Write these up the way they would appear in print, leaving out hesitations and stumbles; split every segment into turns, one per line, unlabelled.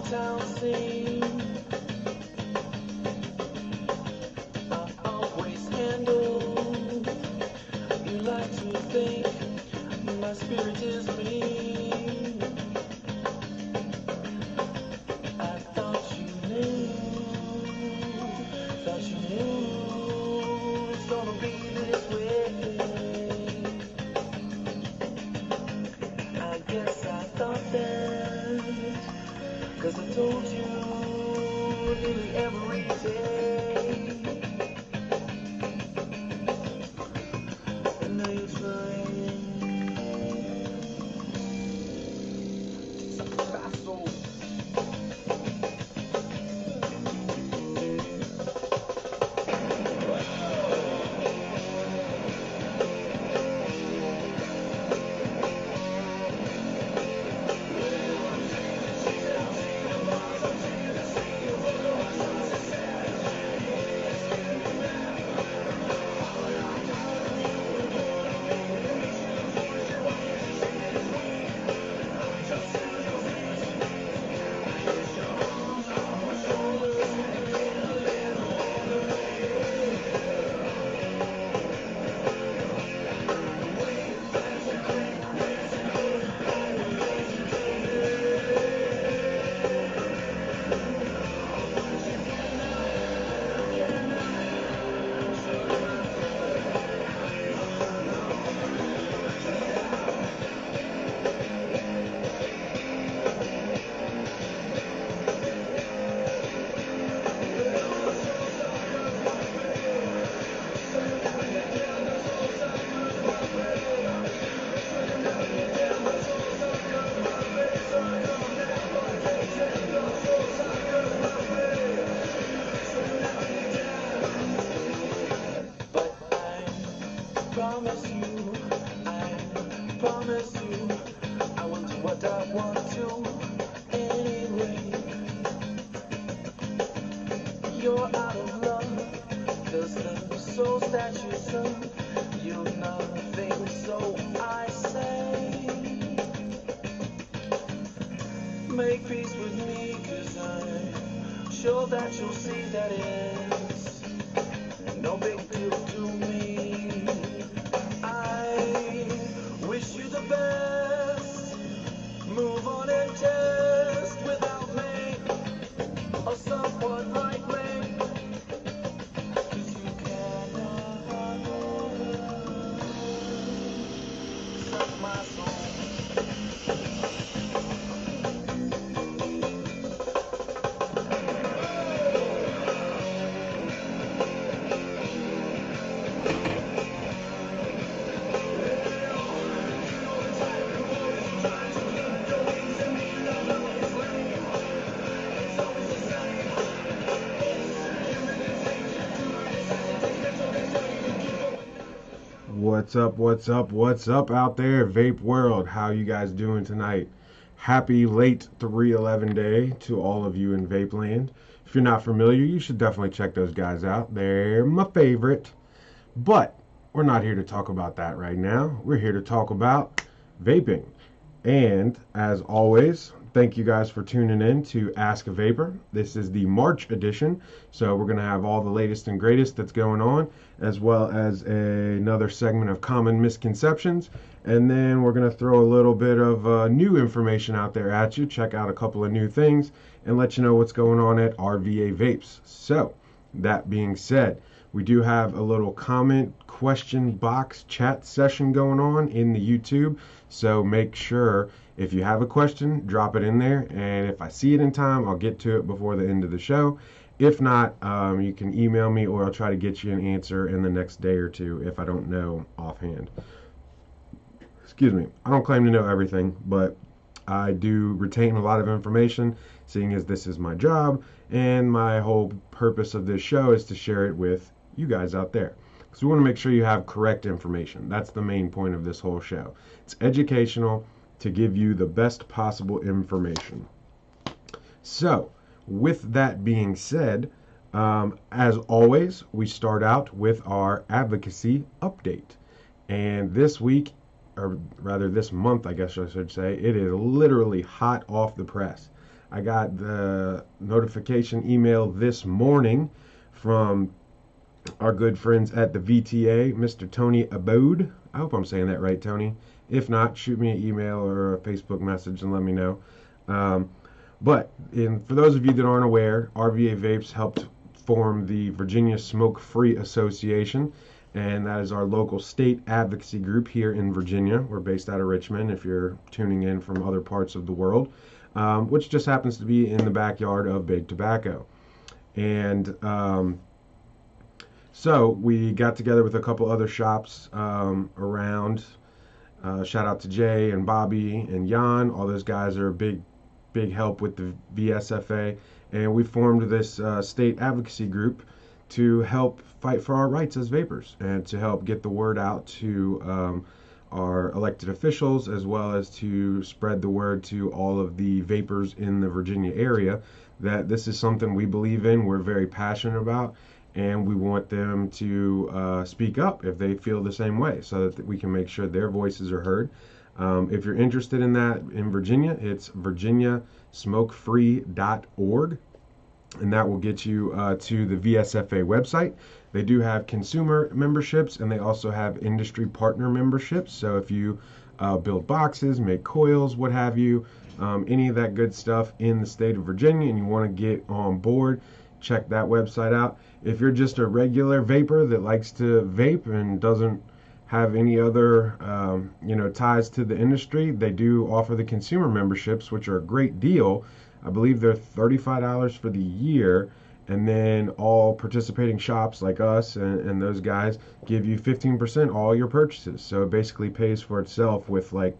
town scene. I always handle. You like to think my spirit is mean. I thought you knew it's gonna be this way. I guess I thought that, 'cause I told you nearly every day. And now you're trying to suck my soul. Promise you, I will do what I want to anyway. You're out of love, 'cause the souls that you serve, you're nothing, so I say, make peace with me, 'cause I'm sure that you'll see that it's no big deal to me. Wish you the best. Move on and test without me or someone like me. 'Cause you cannot suck my soul.
What's up out there, Vape World? How you guys doing tonight? Happy late 311 day to all of you in Vape Land. If you're not familiar, you should definitely check those guys out. They're my favorite. But we're not here to talk about that right now. We're here to talk about vaping. And as always, thank you guys for tuning in to Ask a Vapor. This is the March edition, so we're going to have all the latest and greatest that's going on, as well as another segment of common misconceptions. And then we're going to throw a little bit of new information out there at you, check out a couple of new things, and let you know what's going on at RVA Vapes. So, that being said, we do have a little comment question box chat session going on in the YouTube. So make sure if you have a question, drop it in there. And if I see it in time, I'll get to it before the end of the show. If not, you can email me or I'll try to get you an answer in the next day or two if I don't know offhand. Excuse me. I don't claim to know everything, but I do retain a lot of information, seeing as this is my job. And my whole purpose of this show is to share it with you guys out there. So we want to make sure you have correct information. That's the main point of this whole show. It's educational to give you the best possible information. So, with that being said, as always, we start out with our advocacy update. And this week, or rather this month, I guess I should say, it is literally hot off the press. I got the notification email this morning from our good friends at the VTA, Mr. Tony Abode. I hope I'm saying that right, Tony. If not, shoot me an email or a Facebook message and let me know. Um, for those of you that aren't aware, RVA Vapes helped form the Virginia Smoke Free Association, and that is our local state advocacy group here in Virginia. We're based out of Richmond, if you're tuning in from other parts of the world, which just happens to be in the backyard of Big Tobacco. And so we got together with a couple other shops around. Shout out to Jay and Bobby and Jan. All those guys are a big help with the VSFA. And we formed this state advocacy group to help fight for our rights as vapers and to help get the word out to our elected officials, as well as to spread the word to all of the vapers in the Virginia area that this is something we believe in, we're very passionate about, and we want them to speak up if they feel the same way so that we can make sure their voices are heard. If you're interested in that in Virginia, it's virginiasmokefree.org, and that will get you to the VSFA website. They do have consumer memberships, and they also have industry partner memberships. So if you build boxes, make coils, what have you, any of that good stuff in the state of Virginia, and you want to get on board, check that website out. If you're just a regular vapor that likes to vape and doesn't have any other ties to the industry, they do offer the consumer memberships, which are a great deal. I believe they're $35 for the year, and then all participating shops like us and those guys give you 15% all your purchases. So it basically pays for itself with 3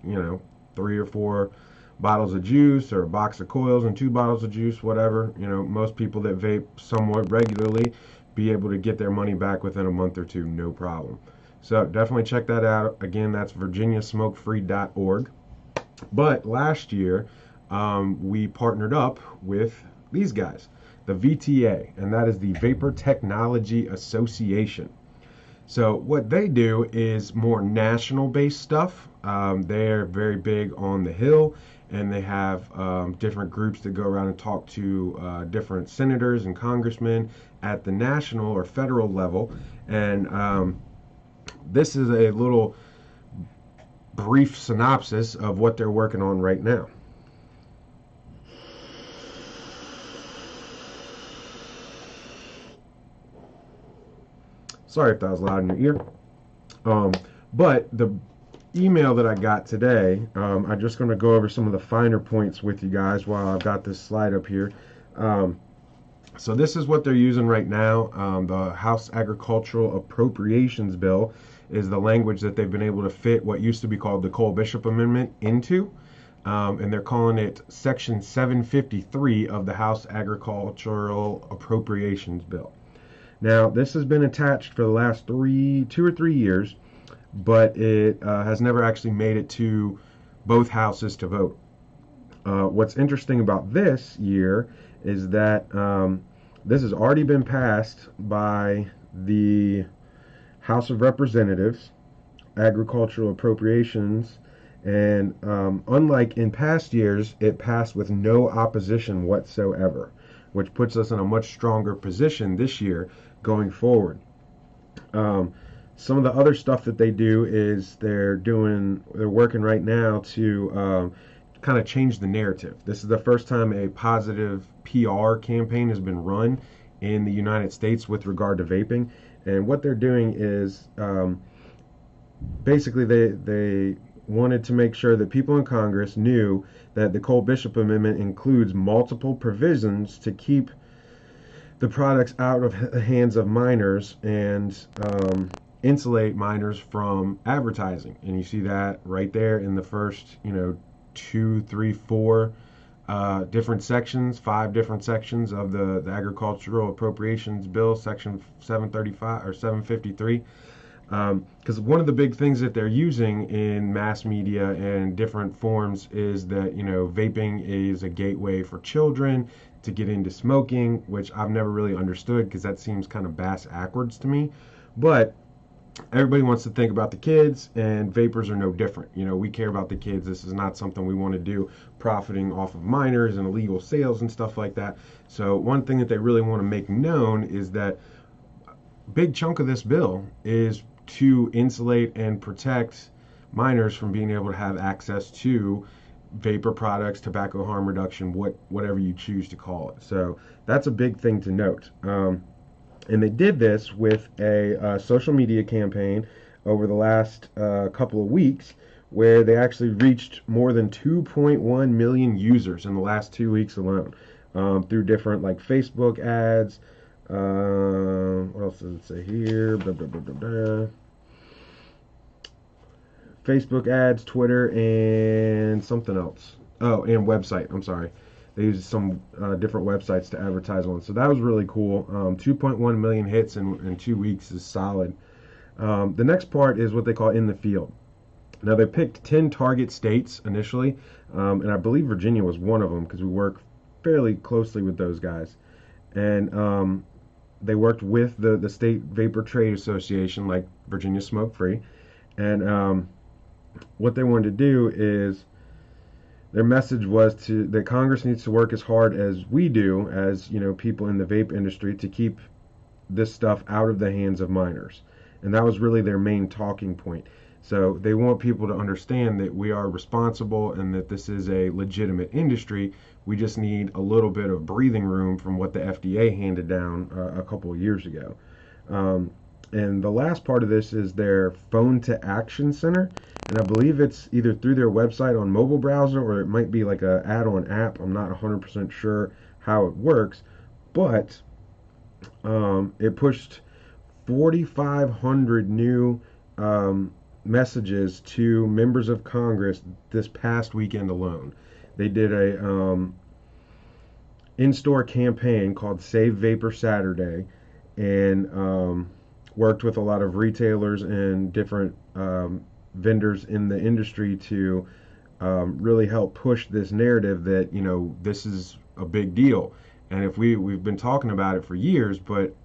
or 4 bottles of juice or a box of coils and 2 bottles of juice, whatever. Most people that vape somewhat regularly be able to get their money back within a month or two, no problem. So definitely check that out. Again, that's virginiasmokefree.org. But last year, we partnered up with these guys, the VTA, and that is the Vapor Technology Association. So what they do is more national-based stuff. They're very big on the Hill, and they have different groups that go around and talk to different senators and congressmen at the national or federal level. And this is a little brief synopsis of what they're working on right now. Sorry if that was loud in your ear. But the email that I got today, I'm just going to go over some of the finer points with you guys while I've got this slide up here. So this is what they're using right now. The House Agricultural Appropriations Bill is the language that they've been able to fit what used to be called the Cole-Bishop Amendment into. And they're calling it Section 753 of the House Agricultural Appropriations Bill. Now, this has been attached for the last 2 or 3 years, but it has never actually made it to both houses to vote. What's interesting about this year is that this has already been passed by the House of Representatives, Agricultural Appropriations, and unlike in past years, it passed with no opposition whatsoever, which puts us in a much stronger position this year going forward. Some of the other stuff that they do is they're working right now to kind of change the narrative. This is the first time a positive PR campaign has been run in the United States with regard to vaping. And what they're doing is basically they wanted to make sure that people in Congress knew that the Cole-Bishop Amendment includes multiple provisions to keep the products out of the hands of minors and insulate minors from advertising. And you see that right there in the first 2, 3, 4 different sections, 5 different sections of the Agricultural Appropriations Bill, Section 735 or 753. Because one of the big things that they're using in mass media and different forms is that vaping is a gateway for children to get into smoking, which I've never really understood because that seems kind of bass backwards to me. But everybody wants to think about the kids, and vapors are no different. You know, we care about the kids. This is not something we want to do, profiting off of minors and illegal sales and stuff like that. So one thing that they really want to make known is that a big chunk of this bill is to insulate and protect minors from being able to have access to vapor products, tobacco harm reduction, whatever you choose to call it. So that's a big thing to note. And they did this with a social media campaign over the last couple of weeks, where they actually reached more than 2.1 million users in the last 2 weeks alone, through different like Facebook ads. What else does it say here? Blah, blah, blah, blah, blah. Facebook ads, Twitter, and something else. Oh, and website. I'm sorry. They used some different websites to advertise on. So that was really cool. 2.1 million hits in 2 weeks is solid. The next part is what they call in the field. Now, they picked 10 target states initially, and I believe Virginia was one of them because we work fairly closely with those guys. And they worked with the State Vapor Trade Association, like Virginia Smoke Free. And what they wanted to do is, their message was that Congress needs to work as hard as we do, as people in the vape industry, to keep this stuff out of the hands of minors. And that was really their main talking point. So they want people to understand that we are responsible and that this is a legitimate industry. We just need a little bit of breathing room from what the FDA handed down a couple of years ago. And the last part of this is their phone to action center. And I believe it's either through their website on mobile browser, or it might be like a add-on app. I'm not 100% sure how it works, but it pushed 4,500 new messages to members of Congress this past weekend alone. They did a in-store campaign called Save Vapor Saturday, and worked with a lot of retailers and different vendors in the industry to really help push this narrative that this is a big deal. And if we've been talking about it for years, but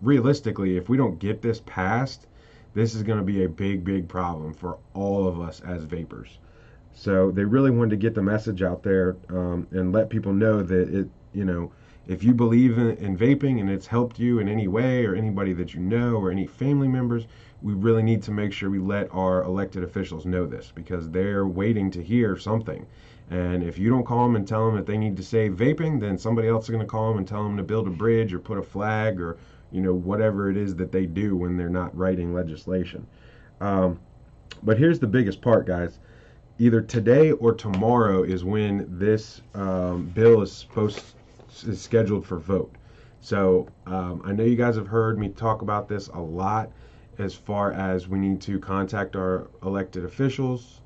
realistically, if we don't get this passed, this is going to be a big problem for all of us as vapors. So they really wanted to get the message out there, and let people know that if you believe in vaping and it's helped you in any way, or anybody that you know, or any family members, we really need to make sure we let our elected officials know this, because they're waiting to hear something. And if you don't call them and tell them that they need to save vaping, then somebody else is going to call them and tell them to build a bridge or put a flag, or whatever it is that they do when they're not writing legislation. But here's the biggest part, guys. Either today or tomorrow is when this bill is scheduled for vote. So I know you guys have heard me talk about this a lot, as far as we need to contact our elected officials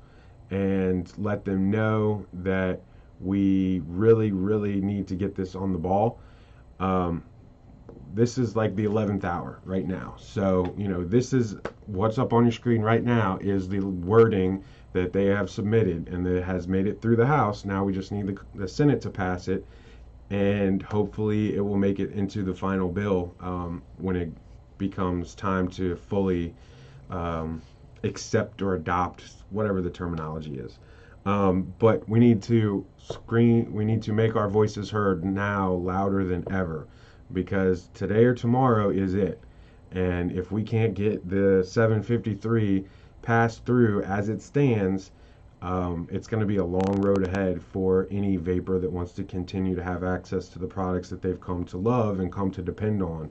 and let them know that we really need to get this on the ball. This is like the 11th hour right now. So, this is what's up on your screen right now is the wording that they have submitted, and that has made it through the House. Now we just need the Senate to pass it, and hopefully it will make it into the final bill when it becomes time to fully accept or adopt, whatever the terminology is. But we need to make our voices heard now louder than ever, because today or tomorrow is it. And if we can't get the 753 passed through as it stands, it's going to be a long road ahead for any vapor that wants to continue to have access to the products that they've come to love and come to depend on.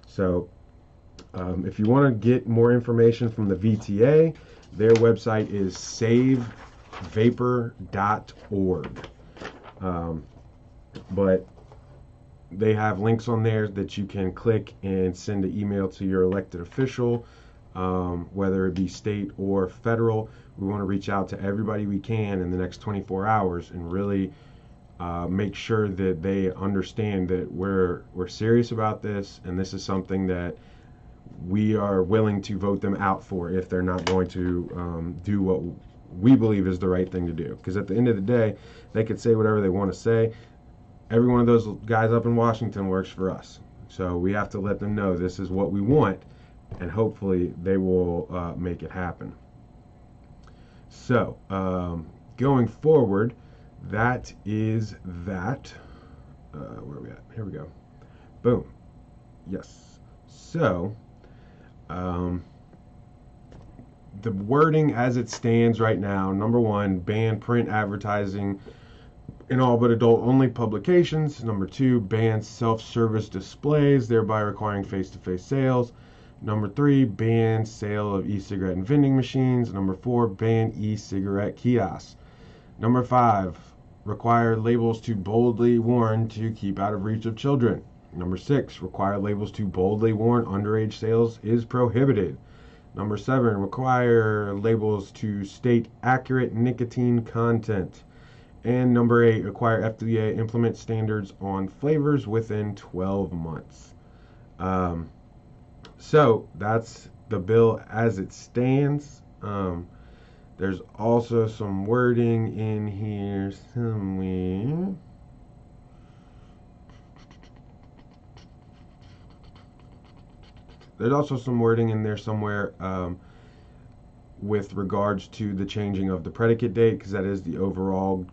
So if you want to get more information from the VTA, their website is savevapor.org. But they have links on there that you can click and send an email to your elected official, whether it be state or federal. We want to reach out to everybody we can in the next 24 hours and really make sure that they understand that we're serious about this, and this is something that we are willing to vote them out for if they're not going to do what we believe is the right thing to do. Because at the end of the day, they could say whatever they want to say. Every one of those guys up in Washington works for us. So we have to let them know this is what we want, and hopefully they will make it happen. So, going forward, that is that. Where are we at? Here we go. Boom. Yes. So, the wording as it stands right now, number one, ban print advertising in all but adult-only publications. Number two, ban self-service displays, thereby requiring face-to-face sales. Number three, ban sale of e-cigarette and vending machines. Number four, ban e-cigarette kiosks. Number five, require labels to boldly warn to keep out of reach of children. Number six, require labels to boldly warn underage sales is prohibited. Number seven, require labels to state accurate nicotine content. And number eight, require FDA implement standards on flavors within 12 months. So that's the bill as it stands. There's also some wording in here somewhere. There's also some wording in there somewhere with regards to the changing of the predicate date, because that is the overall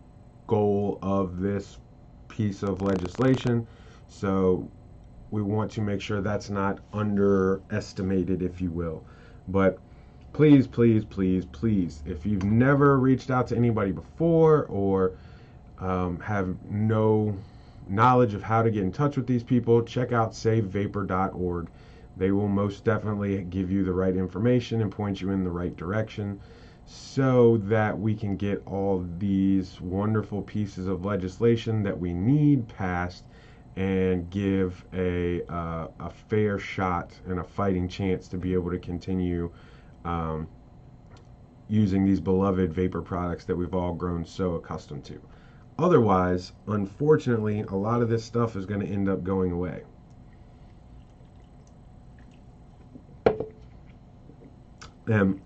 goal of this piece of legislation. So we want to make sure that's not underestimated, if you will. But please, please, please, please, if you've never reached out to anybody before or have no knowledge of how to get in touch with these people, check out savevapor.org. They will most definitely give you the right information and point you in the right direction so that we can get all these wonderful pieces of legislation that we need passed and give a fair shot and a fighting chance to be able to continue using these beloved vapor products that we've all grown so accustomed to. Otherwise, unfortunately, a lot of this stuff is going to end up going away. And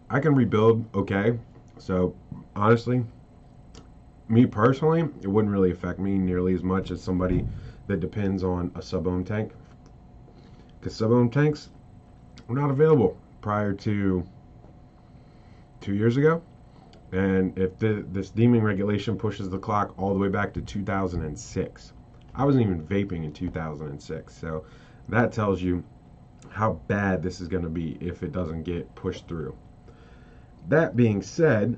I can rebuild, okay. So honestly, me personally, it wouldn't really affect me nearly as much as somebody that depends on a sub-ohm tank, because sub-ohm tanks were not available prior to 2 years ago. And if this deeming regulation pushes the clock all the way back to 2006, I wasn't even vaping in 2006. So that tells you how bad this is going to be if it doesn't get pushed through. That being said,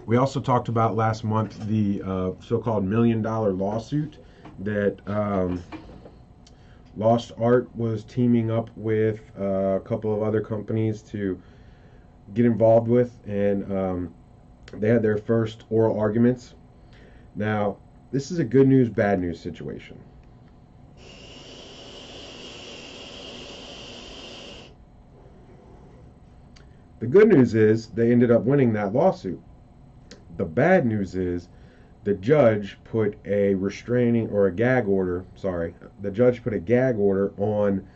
we also talked about last month the so-called $1 million lawsuit that Lost Art was teaming up with a couple of other companies to get involved with, and they had their first oral arguments. Now, this is a good news, bad news situation. The good news is they ended up winning that lawsuit. The bad news is the judge put a restraining or a gag order, the judge put a gag order on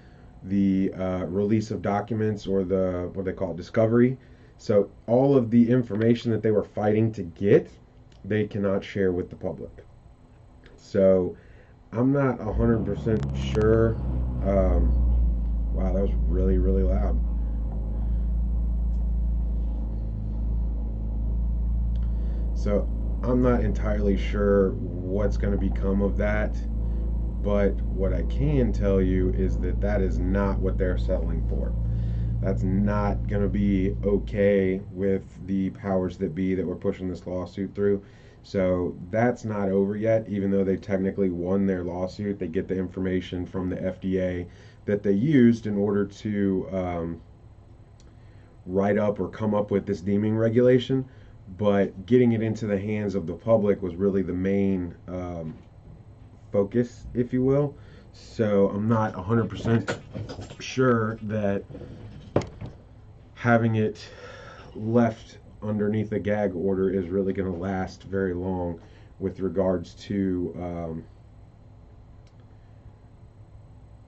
the release of documents, or the, what they call it, discovery. So all of the information that they were fighting to get, they cannot share with the public. So I'm not 100% sure. Wow, that was really, really loud. So I'm not entirely sure what's going to become of that, but what I can tell you is that that is not what they're settling for. That's not going to be okay with the powers that be that were pushing this lawsuit through. So that's not over yet, even though they technically won their lawsuit. They get the information from the FDA that they used in order to write up or come up with this deeming regulation. But getting it into the hands of the public was really the main focus, if you will. So I'm not 100% sure that having it left underneath a gag order is really going to last very long with regards to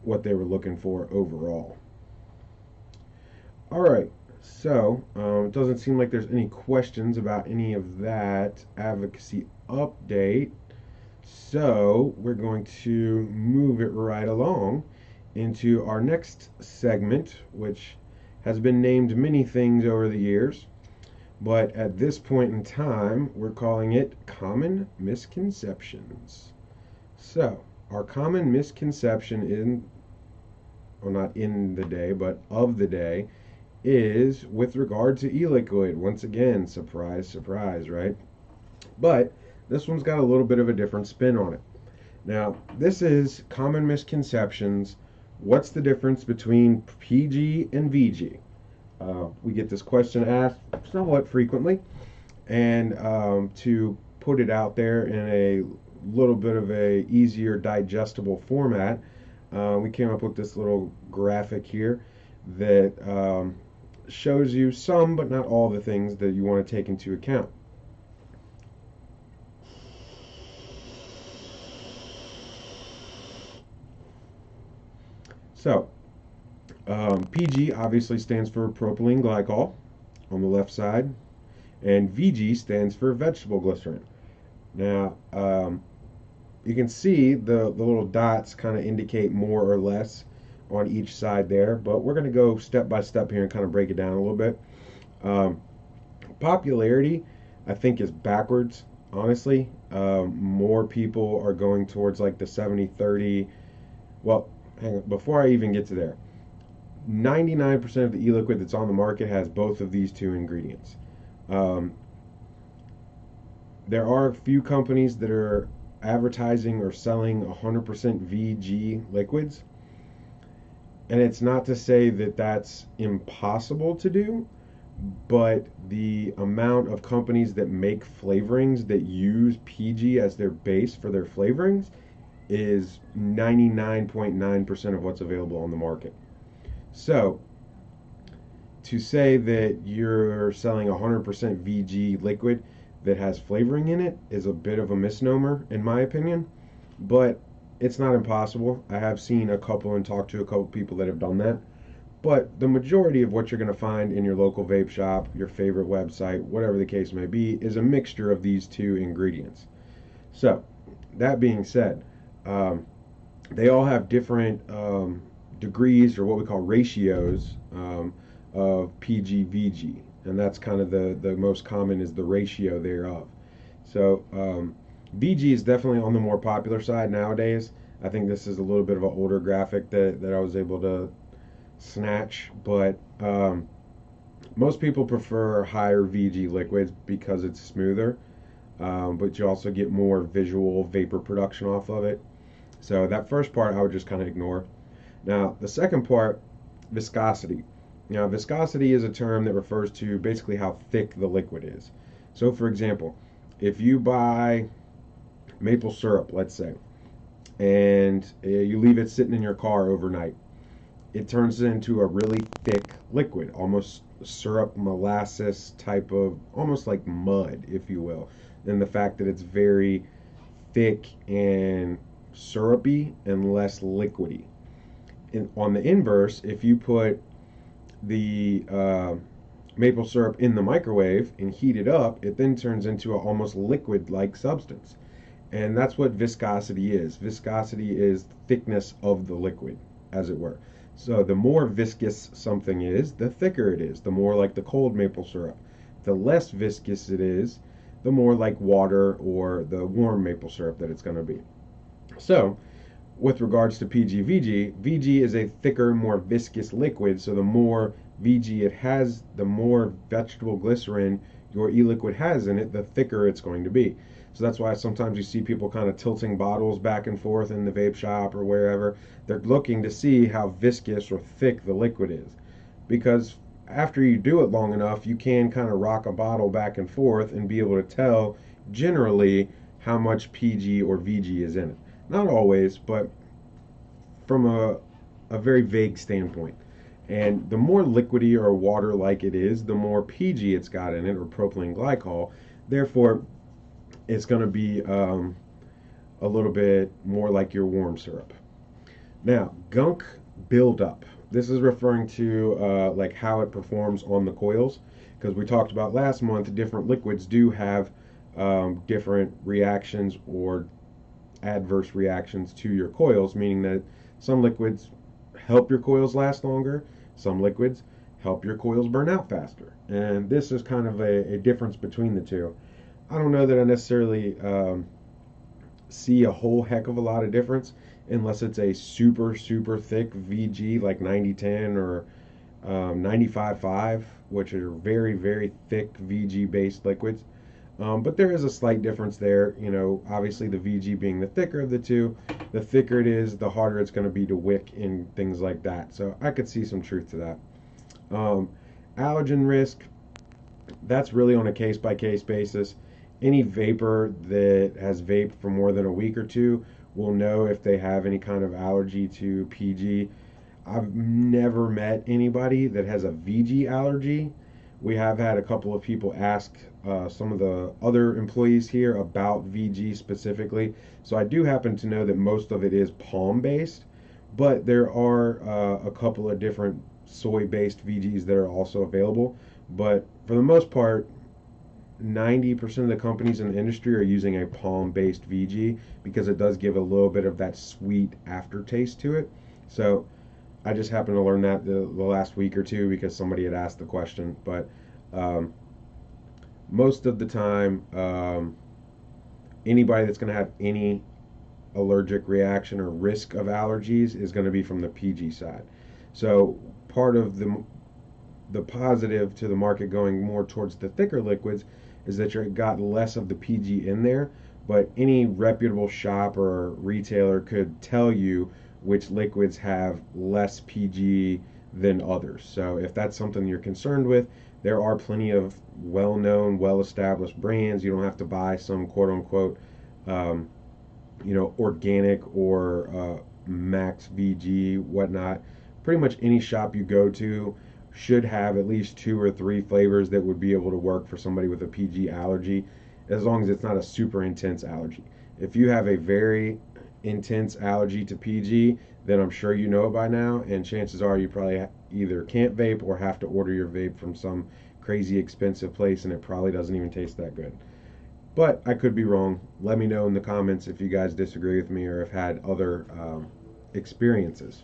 what they were looking for overall. All right. So, it doesn't seem like there's any questions about any of that advocacy update. So, we're going to move it right along into our next segment, which has been named many things over the years, but at this point in time, we're calling it Common Misconceptions. So, our common misconception well, not in the day, but of the day, is with regard to e-liquid. Once again, surprise, surprise, right? But this one's got a little bit of a different spin on it. Now, this is common misconceptions. What's the difference between PG and VG? We get this question asked somewhat frequently, and to put it out there in a little bit of a easier digestible format, we came up with this little graphic here that shows you some but not all the things that you want to take into account. So, PG obviously stands for propylene glycol on the left side, and VG stands for vegetable glycerin. Now, you can see the little dots kind of indicate more or less on each side there, but we're going to go step by step here and kind of break it down a little bit. Popularity, I think, is backwards, honestly. More people are going towards like the 70-30. Well, hang on, before I even get to there, 99% of the e-liquid that's on the market has both of these two ingredients. There are a few companies that are advertising or selling 100% VG liquids, and it's not to say that that's impossible to do, but the amount of companies that make flavorings that use PG as their base for their flavorings is 99.9% of what's available on the market. So, to say that you're selling 100% VG liquid that has flavoring in it is a bit of a misnomer, in my opinion, but it's not impossible. I have seen a couple and talked to a couple people that have done that, but the majority of what you're going to find in your local vape shop, your favorite website, whatever the case may be, is a mixture of these two ingredients. So, that being said, they all have different degrees, or what we call ratios, of PG VG, and that's kind of the most common is the ratio thereof. So VG is definitely on the more popular side nowadays. I think this is a little bit of an older graphic that I was able to snatch, but most people prefer higher VG liquids because it's smoother, but you also get more visual vapor production off of it. So that first part I would just kind of ignore. Now, the second part, viscosity. Now, viscosity is a term that refers to basically how thick the liquid is. So, for example, if you buy maple syrup, let's say, and you leave it sitting in your car overnight, it turns into a really thick liquid, almost syrup molasses type of, almost like mud, if you will. And the fact that it's very thick and syrupy and less liquidy. On the inverse, if you put the maple syrup in the microwave and heat it up, it then turns into an almost liquid-like substance. And that's what viscosity is. Viscosity is thickness of the liquid, as it were. So the more viscous something is, the thicker it is, the more like the cold maple syrup. The less viscous it is, the more like water or the warm maple syrup that it's going to be. So, with regards to PG VG, VG is a thicker, more viscous liquid, so the more VG it has, the more vegetable glycerin your e-liquid has in it, the thicker it's going to be. So that's why sometimes you see people kind of tilting bottles back and forth in the vape shop or wherever. They're looking to see how viscous or thick the liquid is. Because after you do it long enough, you can kind of rock a bottle back and forth and be able to tell generally how much PG or VG is in it. Not always, but from a very vague standpoint. And the more liquidy or water-like it is, the more PG it's got in it, or propylene glycol. Therefore, it's going to be a little bit more like your warm syrup. Now, gunk buildup. This is referring to like how it performs on the coils, because we talked about last month, different liquids do have different reactions or adverse reactions to your coils, meaning that some liquids help your coils last longer. Some liquids help your coils burn out faster. And this is kind of a difference between the two. I don't know that I necessarily see a whole heck of a lot of difference unless it's a super, super thick VG like 9010 or 95.5, which are very, very thick VG based liquids. But there is a slight difference there. You know, obviously the VG being the thicker of the two, the thicker it is, the harder it's going to be to wick and things like that. So I could see some truth to that. Allergen risk, that's really on a case by case basis. Any vapor that has vaped for more than a week or two will know if they have any kind of allergy to PG. I've never met anybody that has a VG allergy. We have had a couple of people ask some of the other employees here about VG specifically. So I do happen to know that most of it is palm based, but there are a couple of different soy based VGs that are also available. But for the most part, 90% of the companies in the industry are using a palm based VG because it does give a little bit of that sweet aftertaste to it. So I just happened to learn that the last week or two because somebody had asked the question. But most of the time, anybody that's going to have any allergic reaction or risk of allergies is going to be from the PG side. So part of the positive to the market going more towards the thicker liquids is that you got less of the PG in there, but any reputable shop or retailer could tell you which liquids have less PG than others. So if that's something you're concerned with, there are plenty of well-known, well-established brands. You don't have to buy some quote-unquote, organic or max VG, whatnot. Pretty much any shop you go to should have at least 2 or 3 flavors that would be able to work for somebody with a PG allergy, as long as it's not a super intense allergy. If you have a very intense allergy to PG, then I'm sure you know it by now, and chances are you probably either can't vape or have to order your vape from some crazy expensive place, and it probably doesn't even taste that good. But I could be wrong. Let me know in the comments if you guys disagree with me or have had other experiences.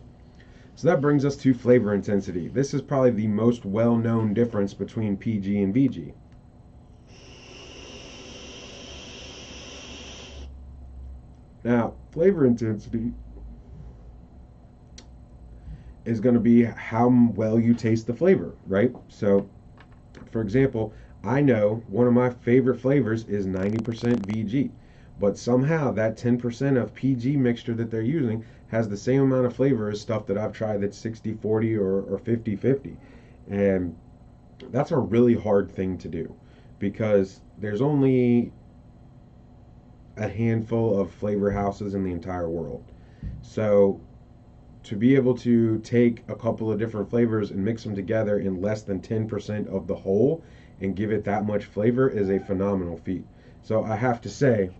So that brings us to flavor intensity. This is probably the most well-known difference between PG and VG. Now, flavor intensity is going to be how well you taste the flavor, right? So, for example, I know one of my favorite flavors is 90% VG, but somehow that 10% of PG mixture that they're using has the same amount of flavor as stuff that I've tried that's 60-40 or 50-50. And that's a really hard thing to do because there's only a handful of flavor houses in the entire world. So to be able to take a couple of different flavors and mix them together in less than 10% of the whole and give it that much flavor is a phenomenal feat. So I have to say,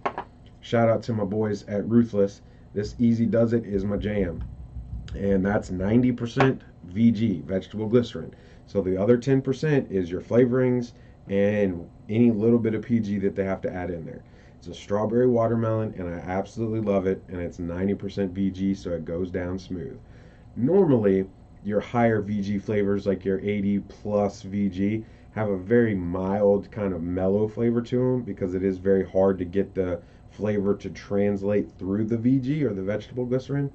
shout out to my boys at Ruthless. This Easy Does It is my jam. And that's 90% VG, vegetable glycerin. So the other 10% is your flavorings and any little bit of PG that they have to add in there. It's a strawberry watermelon, and I absolutely love it, and it's 90% VG, so it goes down smooth. Normally, your higher VG flavors, like your 80 plus VG, have a very mild kind of mellow flavor to them because it is very hard to get the flavor to translate through the VG or the vegetable glycerin,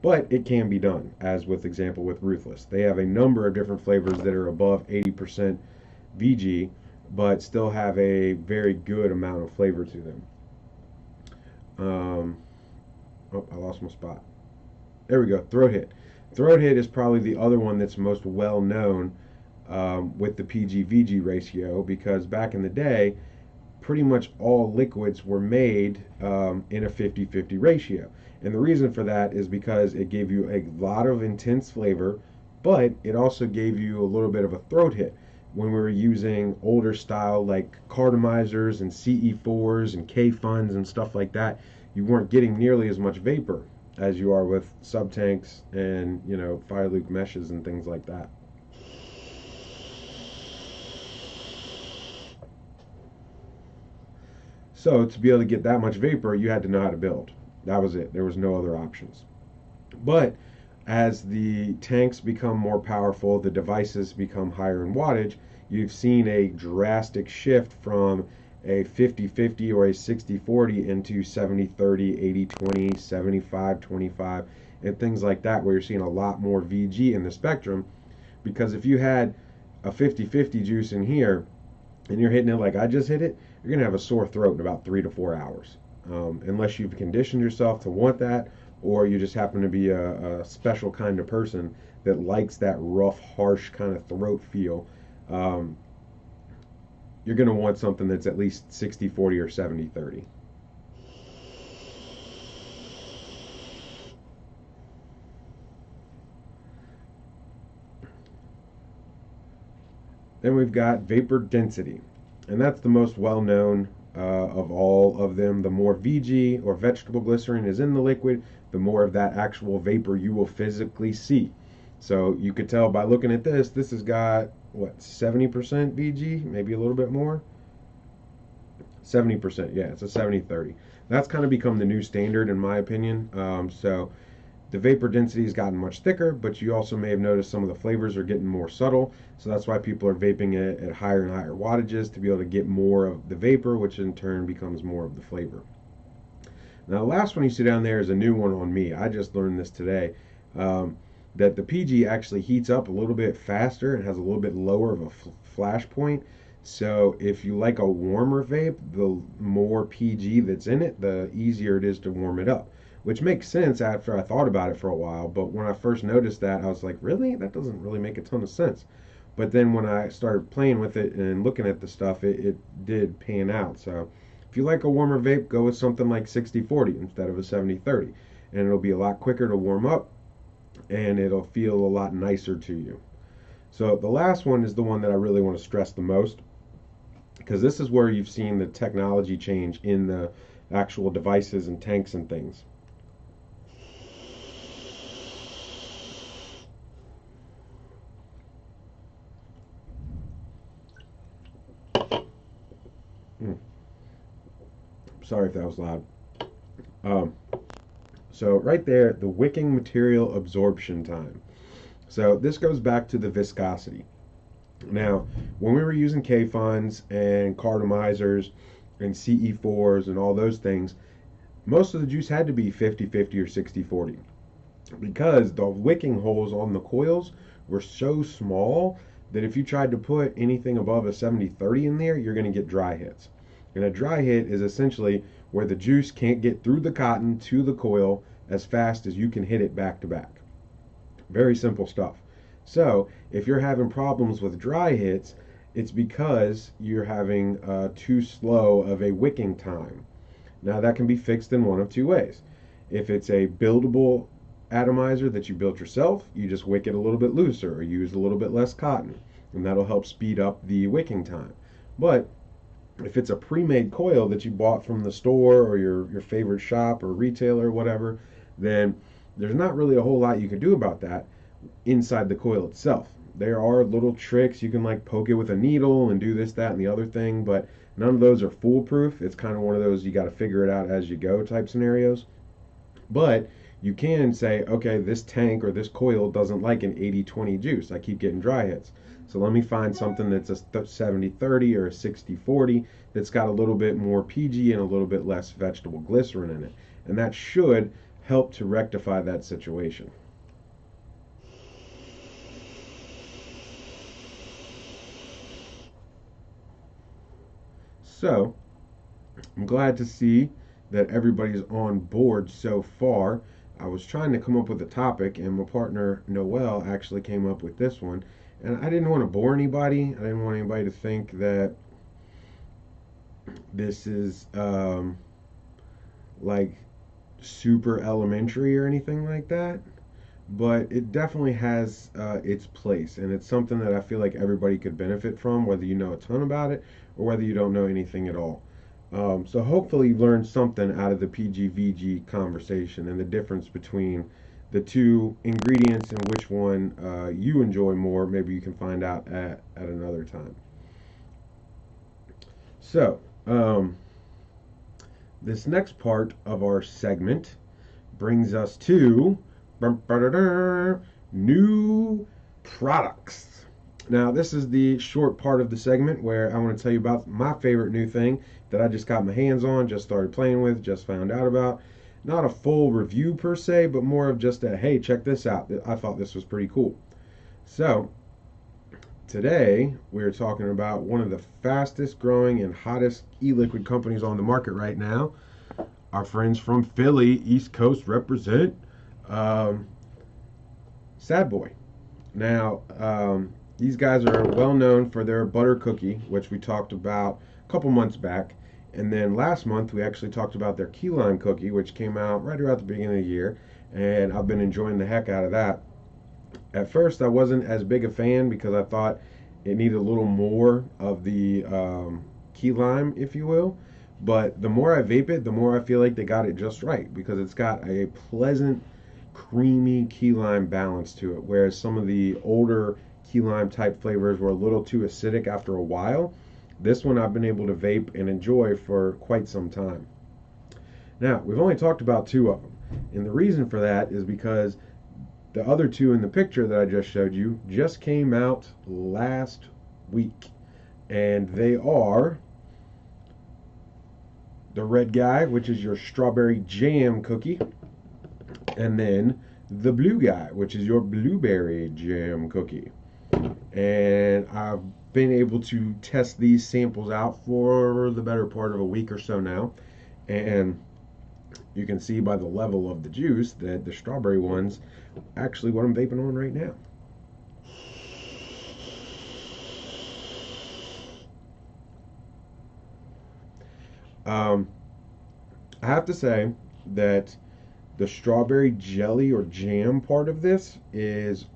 but it can be done, as with example with Ruthless. They have a number of different flavors that are above 80% VG, but still have a very good amount of flavor to them. I lost my spot. There we go, Throat Hit. Throat Hit is probably the other one that's most well known with the PG-VG ratio, because back in the day, pretty much all liquids were made in a 50-50 ratio. And the reason for that is because it gave you a lot of intense flavor, but it also gave you a little bit of a throat hit. When we were using older style like cartomizers and CE4s and K-Funds and stuff like that, you weren't getting nearly as much vapor as you are with sub-tanks and, fire loop meshes and things like that. So to be able to get that much vapor, you had to know how to build. That was it. There was no other options. But as the tanks become more powerful, the devices become higher in wattage, you've seen a drastic shift from a 50-50 or a 60-40 into 70-30, 80-20, 75-25, and things like that, where you're seeing a lot more VG in the spectrum. Because if you had a 50-50 juice in here and you're hitting it like I just hit it, you're going to have a sore throat in about 3 to 4 hours. Unless you've conditioned yourself to want that, or you just happen to be a special kind of person that likes that rough, harsh kind of throat feel. You're going to want something that's at least 60-40 or 70-30. Then we've got vapor density, and that's the most well-known of all of them. The more VG or vegetable glycerin is in the liquid, the more of that actual vapor you will physically see. So you could tell by looking at this, this has got, what, 70% VG, maybe a little bit more? 70%, yeah, it's a 70-30. That's kind of become the new standard in my opinion. So the vapor density has gotten much thicker, but you also may have noticed some of the flavors are getting more subtle. So that's why people are vaping it at higher and higher wattages to be able to get more of the vapor, which in turn becomes more of the flavor. Now, the last one you see down there is a new one on me. I just learned this today, that the PG actually heats up a little bit faster and has a little bit lower of a flash point. So if you like a warmer vape, the more PG that's in it, the easier it is to warm it up. Which makes sense after I thought about it for a while, but when I first noticed that, I was like, really? That doesn't really make a ton of sense. But then when I started playing with it and looking at the stuff, it did pan out. So if you like a warmer vape, go with something like 60-40 instead of a 70-30. And it'll be a lot quicker to warm up, and it'll feel a lot nicer to you. So the last one is the one that I really want to stress the most, because this is where you've seen the technology change in the actual devices and tanks and things. Sorry if that was loud. Um, so right there, the wicking material absorption time. So this goes back to the viscosity. Now, when we were using K-Funds and cartomizers and CE4s and all those things, most of the juice had to be 50-50 or 60-40 because the wicking holes on the coils were so small that if you tried to put anything above a 70-30 in there, you're going to get dry hits. And a dry hit is essentially where the juice can't get through the cotton to the coil as fast as you can hit it back to back. Very simple stuff. So if you're having problems with dry hits, it's because you're having too slow of a wicking time. Now that can be fixed in one of two ways. If it's a buildable atomizer that you built yourself, you just wick it a little bit looser or use a little bit less cotton, and that'll help speed up the wicking time. But if it's a pre-made coil that you bought from the store or your favorite shop or retailer or whatever, then there's not really a whole lot you can do about that inside the coil itself. There are little tricks. You can like poke it with a needle and do this, that, and the other thing, but none of those are foolproof. It's kind of one of those you got to figure it out as you go type scenarios. But you can say, okay, this tank or this coil doesn't like an 80-20 juice. I keep getting dry hits. So let me find something that's a 70-30 or a 60-40 that's got a little bit more PG and a little bit less vegetable glycerin in it. And that should help to rectify that situation. So, I'm glad to see that everybody's on board so far. I was trying to come up with a topic, and my partner Noel actually came up with this one. And I didn't want to bore anybody. I didn't want anybody to think that this is like super elementary or anything like that. But it definitely has its place, and it's something that I feel like everybody could benefit from, whether you know a ton about it or whether you don't know anything at all. So hopefully you've learned something out of the PG-VG conversation and the difference between the two ingredients and which one you enjoy more. Maybe you can find out at another time. So, this next part of our segment brings us to New products. Now, this is the short part of the segment where I want to tell you about my favorite new thing that I just got my hands on, just started playing with, just found out about. Not a full review per se, but more of just a, hey, check this out. I thought this was pretty cool. So, today we're talking about one of the fastest growing and hottest e-liquid companies on the market right now. Our friends from Philly, East Coast represent, Sad Boy. Now, these guys are well known for their butter cookie, which we talked about a couple months back. And then last month, we actually talked about their key lime cookie, which came out right around the beginning of the year. And I've been enjoying the heck out of that. At first, I wasn't as big a fan because I thought it needed a little more of the key lime, if you will. But the more I vape it, the more I feel like they got it just right because it's got a pleasant, creamy key lime balance to it. Whereas some of the older key lime type flavors were a little too acidic after a while. This one I've been able to vape and enjoy for quite some time. Now, we've only talked about two of them. And the reason for that is because the other two in the picture that I just showed you just came out last week. And they are the red guy, which is your strawberry jam cookie. And then the blue guy, which is your blueberry jam cookie. And I've been able to test these samples out for the better part of a week or so now. And you can see by the level of the juice that the strawberry one's actually what I'm vaping on right now. I have to say that the strawberry jelly or jam part of this is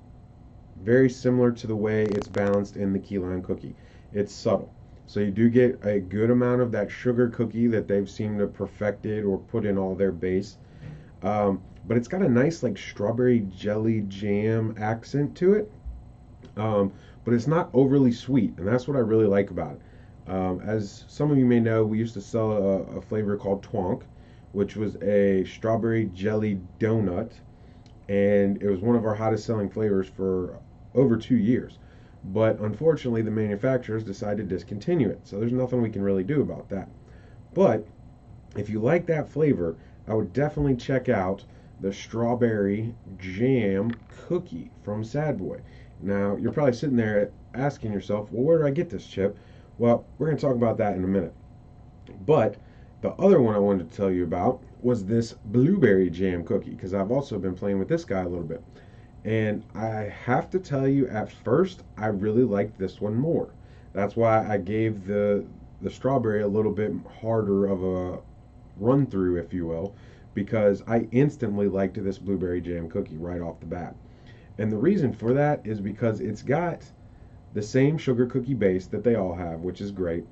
very similar to the way it's balanced in the key lime cookie. It's subtle. So you do get a good amount of that sugar cookie that they've seemed to perfected or put in all their base. But it's got a nice like strawberry jelly jam accent to it. But it's not overly sweet, and that's what I really like about it. As some of you may know, we used to sell a flavor called Twonk, which was a strawberry jelly donut, and it was one of our hottest selling flavors for over 2 years. But unfortunately, the manufacturers decided to discontinue it, so there's nothing we can really do about that. But if you like that flavor, I would definitely check out the strawberry jam cookie from Sad Boy. Now, you're probably sitting there asking yourself, well, where do I get this, Chip? Well, we're going to talk about that in a minute. But the other one I wanted to tell you about was this blueberry jam cookie, because I've also been playing with this guy a little bit. And I have to tell you, at first, I really liked this one more. That's why I gave the strawberry a little bit harder of a run through, if you will, because I instantly liked this blueberry jam cookie right off the bat. And the reason for that is because it's got the same sugar cookie base that they all have, which is great.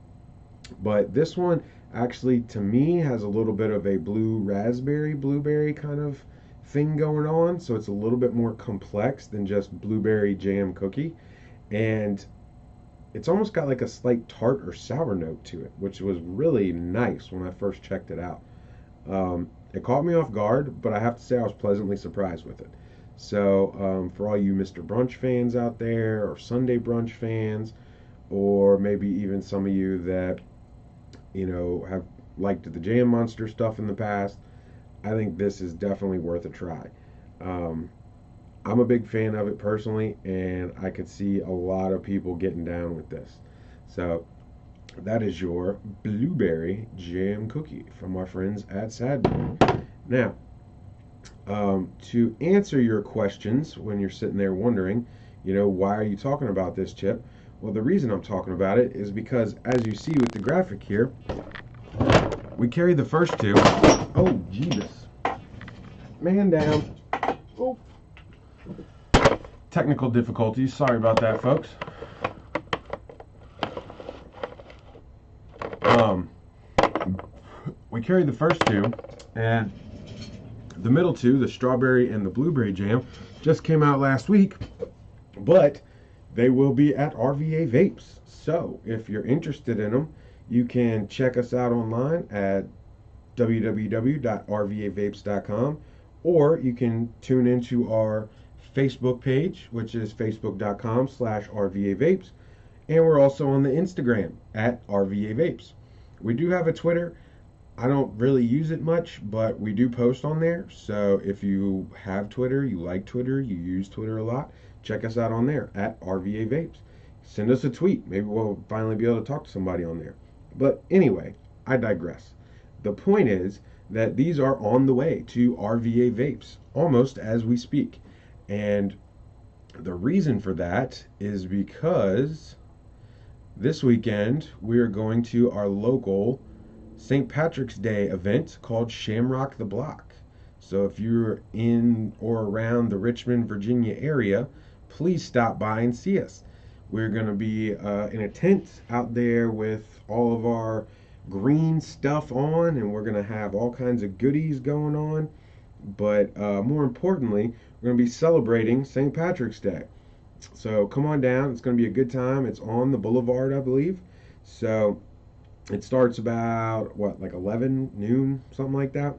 But this one actually, to me, has a little bit of a blue raspberry, blueberry kind of thing going on. So it's a little bit more complex than just blueberry jam cookie. And it's almost got like a slight tart or sour note to it, which was really nice when I first checked it out. It caught me off guard, but I have to say I was pleasantly surprised with it. So for all you Mr. Brunch fans out there, or Sunday Brunch fans, or maybe even some of you that, you know, have liked the Jam Monster stuff in the past, I think this is definitely worth a try. I'm a big fan of it personally, and I could see a lot of people getting down with this. So that is your blueberry jam cookie from our friends at Sad Boy. Now, to answer your questions when you're sitting there wondering, you know, why are you talking about this, Chip? Well, the reason I'm talking about it is because, as you see with the graphic here, we carry the first two. Oh, Jesus. Man down. Oh. Technical difficulties. Sorry about that, folks. We carry the first two, and the middle two, the strawberry and the blueberry jam, just came out last week, but they will be at RVA Vapes. So if you're interested in them, you can check us out online at www.rvavapes.com, or you can tune into our Facebook page, which is facebook.com/RVAVapes. And we're also on the Instagram at RVAVapes. We do have a Twitter. I don't really use it much, but we do post on there. So if you have Twitter, you like Twitter, you use Twitter a lot, check us out on there at RVAVapes. Send us a tweet. Maybe we'll finally be able to talk to somebody on there. But anyway, I digress. The point is that these are on the way to RVA Vapes almost as we speak. And the reason for that is because this weekend we are going to our local St. Patrick's Day event called Shamrock the Block. So if you're in or around the Richmond, Virginia area, please stop by and see us. We're going to be in a tent out there with all of our green stuff on, and we're going to have all kinds of goodies going on. But more importantly, we're going to be celebrating St. Patrick's Day. So come on down. It's going to be a good time. It's on the boulevard, I believe. So it starts about, like 11 noon, something like that.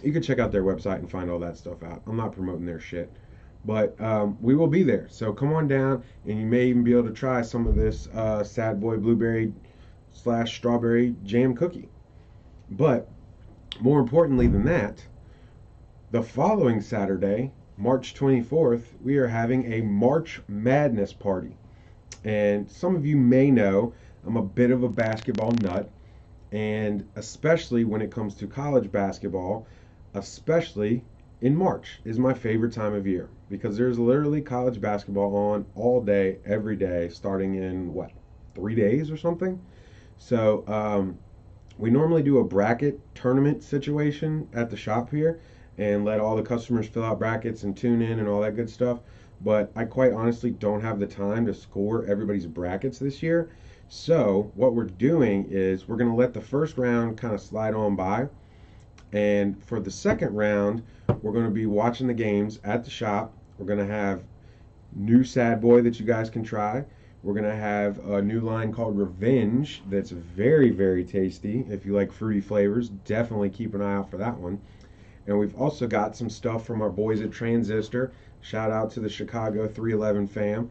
You can check out their website and find all that stuff out. I'm not promoting their shit. But we will be there. So come on down, and you may even be able to try some of this Sad Boy Blueberry / Strawberry Jam Cookie. But more importantly than that, the following Saturday, March 24th, we are having a March Madness party. And some of you may know I'm a bit of a basketball nut, and especially when it comes to college basketball, especially in March is my favorite time of year because there's literally college basketball on all day, every day, starting in 3 days or something. So we normally do a bracket tournament situation at the shop here and let all the customers fill out brackets and tune in and all that good stuff. But I quite honestly don't have the time to score everybody's brackets this year. So what we're doing is we're going to let the first round kind of slide on by. And for the second round, we're going to be watching the games at the shop. We're going to have new Sad Boy that you guys can try. We're going to have a new line called Revenge that's very, very tasty. If you like fruity flavors, definitely keep an eye out for that one. And we've also got some stuff from our boys at Transistor. Shout out to the Chicago 311 fam.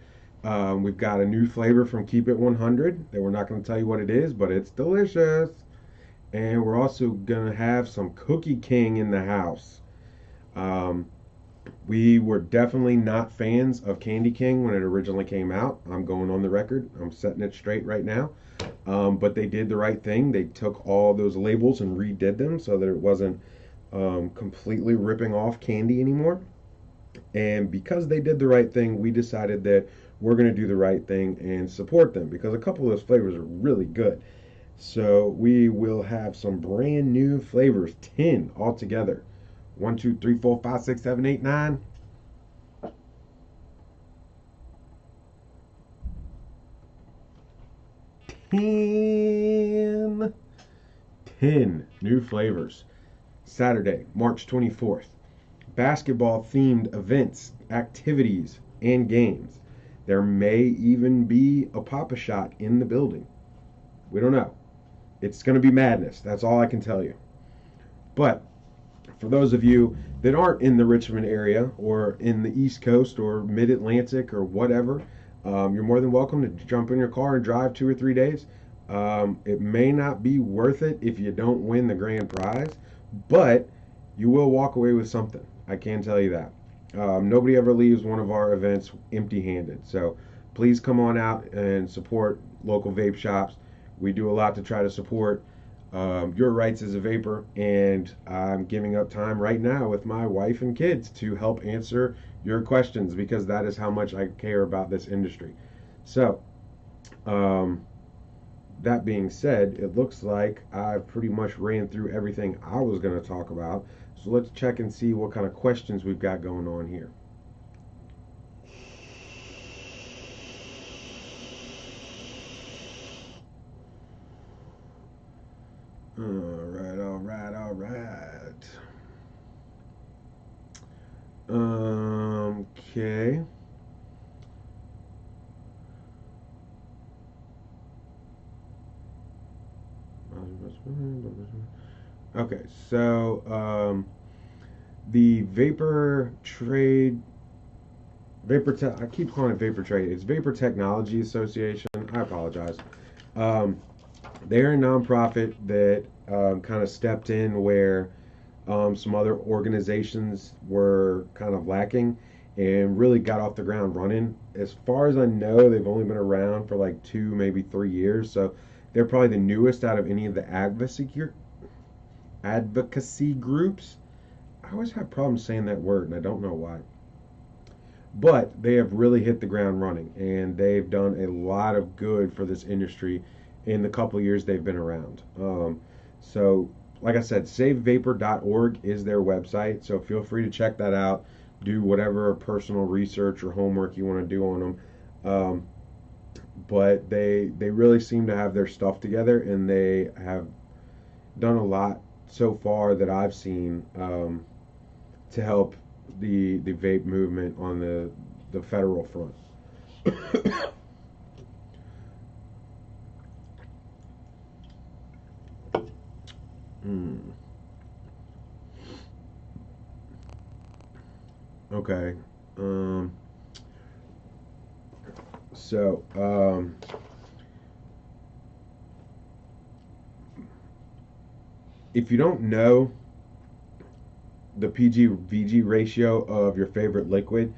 We've got a new flavor from Keep It 100 that we're not going to tell you what it is, but it's delicious. And we're also going to have some Cookie King in the house. We were definitely not fans of Candy King when it originally came out. I'm going on the record. I'm setting it straight right now. But they did the right thing. They took all those labels and redid them so that it wasn't completely ripping off candy anymore. And because they did the right thing, we decided that we're going to do the right thing and support them because a couple of those flavors are really good. So we will have some brand new flavors, 10 altogether. 1, 2, 3, 4, 5, 6, 7, 8, 9. 10 new flavors. Saturday, March 24th. Basketball themed events, activities, and games. There may even be a Pop-A-Shot in the building. We don't know. It's going to be madness. That's all I can tell you. But for those of you that aren't in the Richmond area or in the East Coast or Mid-Atlantic or whatever, you're more than welcome to jump in your car and drive 2 or 3 days. It may not be worth it if you don't win the grand prize, but you will walk away with something. I can tell you that. Nobody ever leaves one of our events empty-handed. So please come on out and support local vape shops. We do a lot to try to support your rights as a vapor, and I'm giving up time right now with my wife and kids to help answer your questions because that is how much I care about this industry. So, that being said, it looks like I've pretty much ran through everything I was going to talk about. So let's check and see what kind of questions we've got going on here. All right. Okay. Okay, so the I keep calling it Vapor Trade. It's Vapor Technology Association. I apologize. Um, they're a nonprofit that kind of stepped in where some other organizations were kind of lacking and really got off the ground running. As far as I know, they've only been around for like 2, maybe 3 years, so they're probably the newest out of any of the advocacy groups. I always have problems saying that word, and I don't know why. But they have really hit the ground running, and they've done a lot of good for this industry in the couple years they've been around. So, like I said, savevapor.org is their website, so feel free to check that out. Do whatever personal research or homework you want to do on them. But they really seem to have their stuff together, and they have done a lot so far that I've seen to help the vape movement on the federal front. Hmm. Okay. Um, so, if you don't know the PG VG ratio of your favorite liquid,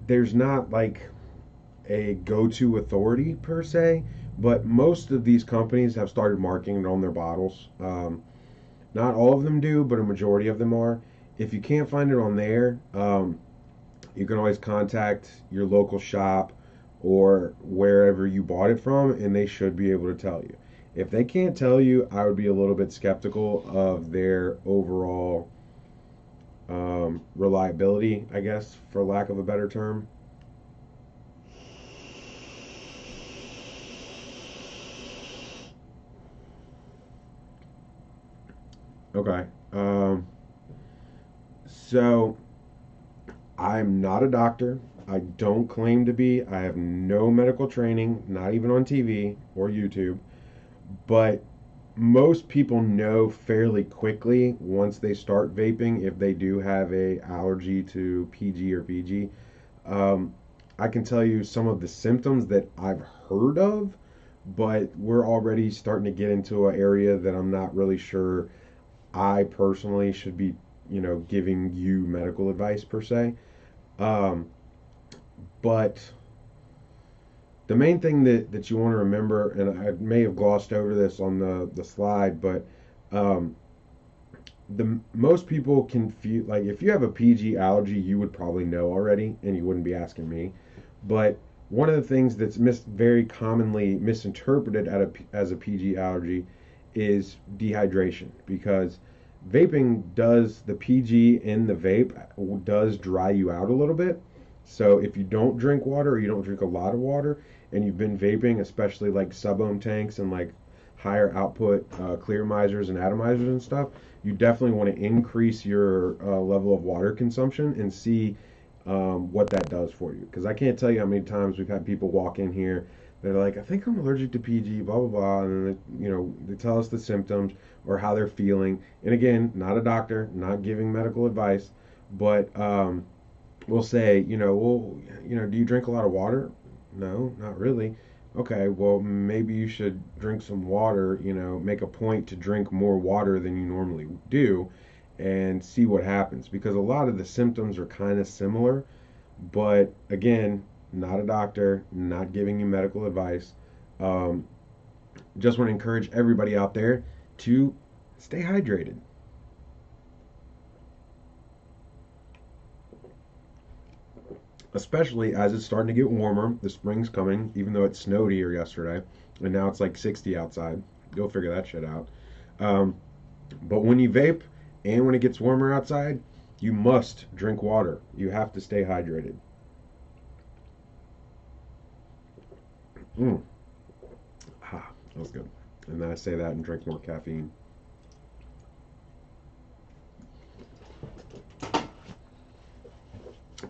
there's not like a go-to authority per se, but most of these companies have started marking it on their bottles. Not all of them do, but a majority of them are. If you can't find it on there, you can always contact your local shop or wherever you bought it from, and they should be able to tell you. If they can't tell you, I would be a little bit skeptical of their overall reliability, I guess, for lack of a better term. Okay. So I'm not a doctor. I don't claim to be. I have no medical training, not even on TV or YouTube. But most people know fairly quickly once they start vaping if they do have a allergy to PG or VG. Um, I can tell you some of the symptoms that I've heard of, but we're already starting to get into an area that I'm not really sure I personally should be, giving you medical advice per se. Um, but the main thing that you want to remember, and I may have glossed over this on the slide, but um, the most people can feel like if you have a PG allergy, you would probably know already, and you wouldn't be asking me. But one of the things that's very commonly misinterpreted as a PG allergy is dehydration, because vaping does the PG in the vape does dry you out a little bit. So if you don't drink water or you don't drink a lot of water and you've been vaping, especially like sub-ohm tanks and like higher output clear misers and atomizers and stuff, you definitely want to increase your level of water consumption and see what that does for you. Because I can't tell you how many times we've had people walk in here. They're like, I think I'm allergic to PG, blah blah blah, and they tell us the symptoms or how they're feeling. And again, not a doctor, not giving medical advice, but we'll say, well, do you drink a lot of water? No, not really. Okay, well, maybe you should drink some water, make a point to drink more water than you normally do and see what happens, because a lot of the symptoms are kind of similar, but again, not a doctor, not giving you medical advice. Um, just want to encourage everybody out there to stay hydrated. Especially as it's starting to get warmer. The spring's coming, even though it snowed here yesterday, and now it's like 60 outside. Go figure that shit out. Um, but when you vape and when it gets warmer outside, you must drink water. You have to stay hydrated. Mm. Ah, that was good. And then I say that and drink more caffeine.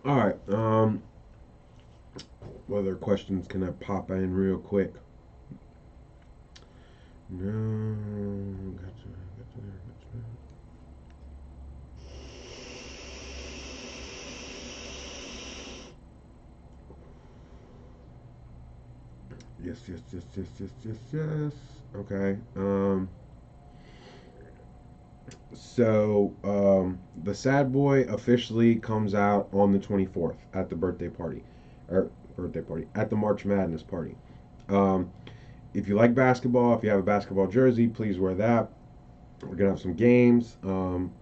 All right. What other questions can I pop in real quick? No. Yes, yes, yes, yes, yes, yes, yes. Okay. The Sad Boy officially comes out on the 24th at the birthday party, or birthday party at the March Madness party. Um, if you like basketball, if you have a basketball jersey, please wear that. We're gonna have some games.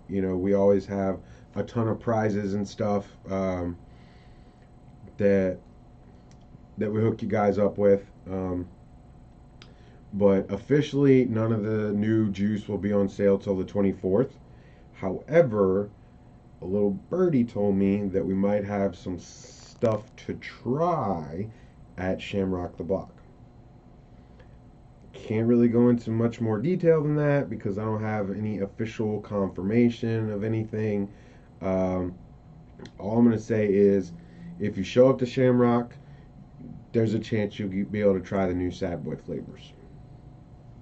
We always have a ton of prizes and stuff that we hook you guys up with. But officially, none of the new juice will be on sale till the 24th. However, a little birdie told me that we might have some stuff to try at Shamrock the Block. Can't really go into much more detail than that because I don't have any official confirmation of anything. Um, all I'm going to say is if you show up to Shamrock, there's a chance you'll be able to try the new Sad Boy flavors.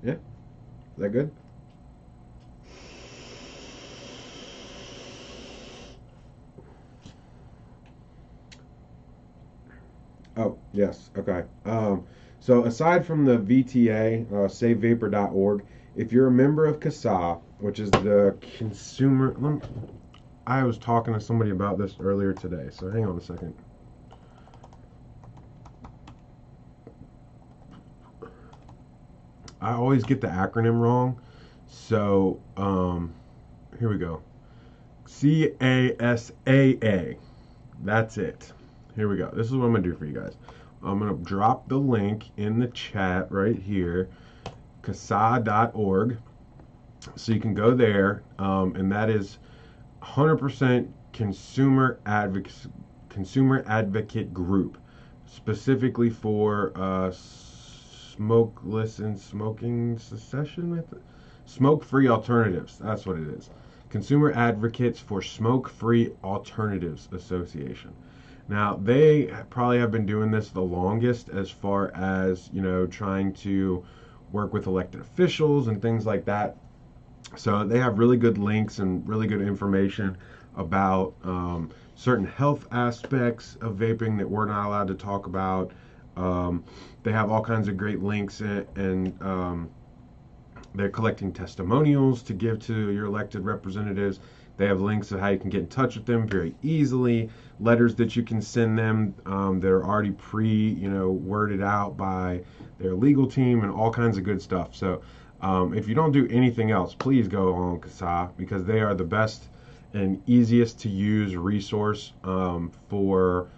Yeah? Is that good? Oh, yes. Okay. So aside from the VTA, SaveVapor.org, if you're a member of CASA, which is the consumer... I was talking to somebody about this earlier today, so hang on a second. I always get the acronym wrong, so here we go. CASAA. That's it. Here we go. This is what I'm going to do for you guys. I'm going to drop the link in the chat right here, CASA.org. So you can go there, and that is 100% consumer advocate group, specifically for smokeless and smoking cessation, smoke-free alternatives. That's what it is. Consumer Advocates for Smoke-Free Alternatives Association. Now, they probably have been doing this the longest as far as, trying to work with elected officials and things like that. So they have really good links and really good information about certain health aspects of vaping that we're not allowed to talk about. They have all kinds of great links and they're collecting testimonials to give to your elected representatives. They have links to how you can get in touch with them very easily, letters that you can send them that are already worded out by their legal team and all kinds of good stuff. So if you don't do anything else, please go on CASA because they are the best and easiest to use resource for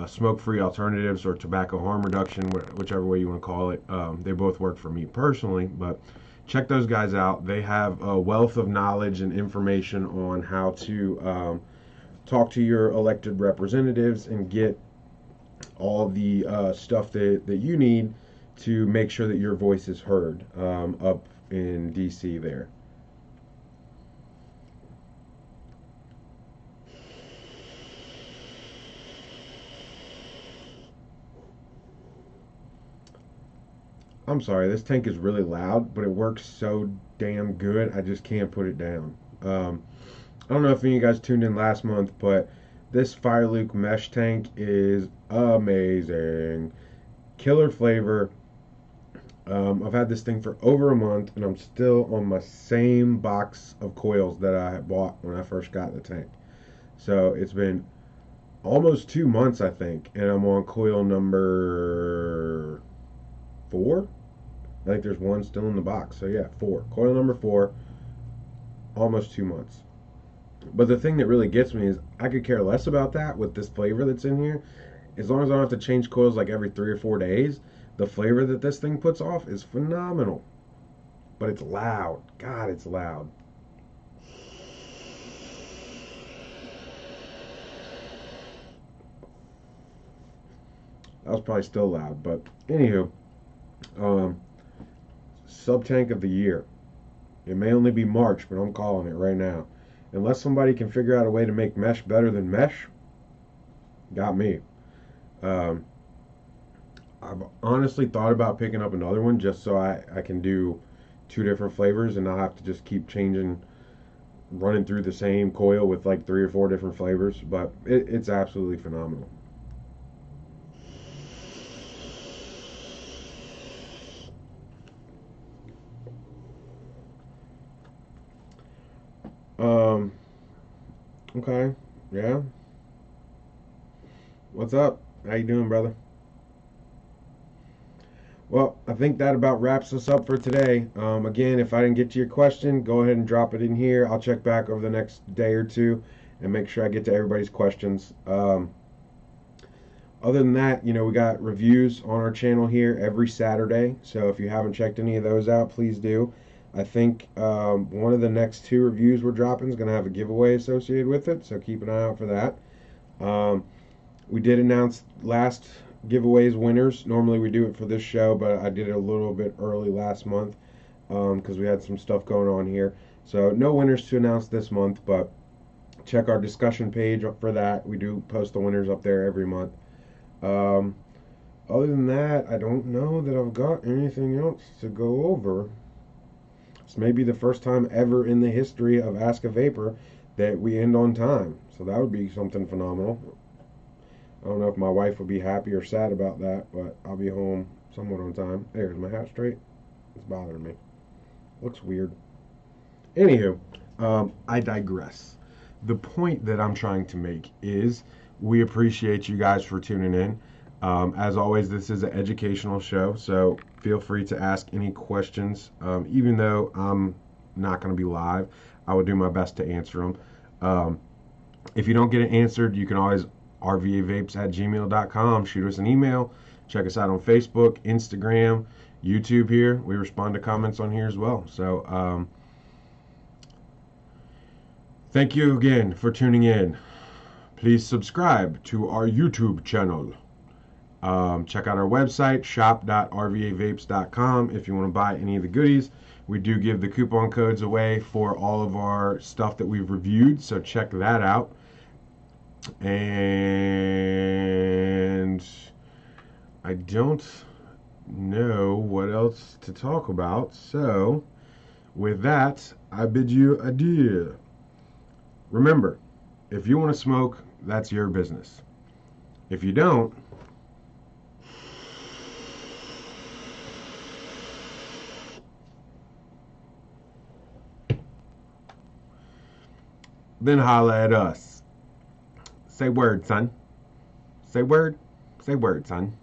smoke-free alternatives or tobacco harm reduction, whichever way you want to call it. They both work for me personally, but check those guys out. They have a wealth of knowledge and information on how to talk to your elected representatives and get all the stuff that you need to make sure that your voice is heard up in DC there. I'm sorry, this tank is really loud, but it works so damn good, I just can't put it down. I don't know if any of you guys tuned in last month, but this Fire Luke mesh tank is amazing. Killer flavor. I've had this thing for over a month, and I'm still on my same box of coils that I bought when I first got the tank. So it's been almost 2 months, I think, and I'm on coil number 4. I think there's one still in the box. So yeah, 4. Coil number 4, almost 2 months. But the thing that really gets me is I could care less about that with this flavor that's in here. As long as I don't have to change coils like every 3 or 4 days, the flavor that this thing puts off is phenomenal. But it's loud. God, it's loud. That was probably still loud, but anywho, sub tank of the year. It may only be March, but I'm calling it right now. Unless somebody can figure out a way to make mesh better than mesh, got me. I've honestly thought about picking up another one just so I can do 2 different flavors and not have to just keep running through the same coil with like 3 or 4 different flavors. But it's absolutely phenomenal. Okay. Yeah. What's up? How you doing, brother? Well, I think that about wraps us up for today. Again, if I didn't get to your question, go ahead and drop it in here. I'll check back over the next day or two and make sure I get to everybody's questions. Other than that, we got reviews on our channel here every Saturday. So if you haven't checked any of those out, please do. I think one of the next two reviews we're dropping is going to have a giveaway associated with it. So keep an eye out for that. We did announce last giveaways winners. Normally we do it for this show, but I did it a little bit early last month because we had some stuff going on here. So no winners to announce this month, but check our discussion page for that. We do post the winners up there every month. Other than that, I don't know that I've got anything else to go over. This may be the first time ever in the history of Ask a Vapor that we end on time. So that would be something phenomenal. I don't know if my wife would be happy or sad about that, but I'll be home somewhat on time. There's my hat straight. It's bothering me. Looks weird. Anywho, I digress. The point that I'm trying to make is we appreciate you guys for tuning in. As always, this is an educational show, so feel free to ask any questions. Even though I'm not going to be live, I will do my best to answer them. If you don't get it answered, you can always rvavapes@gmail.com. Shoot us an email. Check us out on Facebook, Instagram, YouTube here. We respond to comments on here as well. So thank you again for tuning in. Please subscribe to our YouTube channel. Check out our website, shop.rvavapes.com, if you want to buy any of the goodies. We do give the coupon codes away for all of our stuff that we've reviewed, so check that out. And I don't know what else to talk about, so with that, I bid you adieu. Remember, if you want to smoke, that's your business. If you don't, then holla at us. Say word, son. Say word. Say word, son.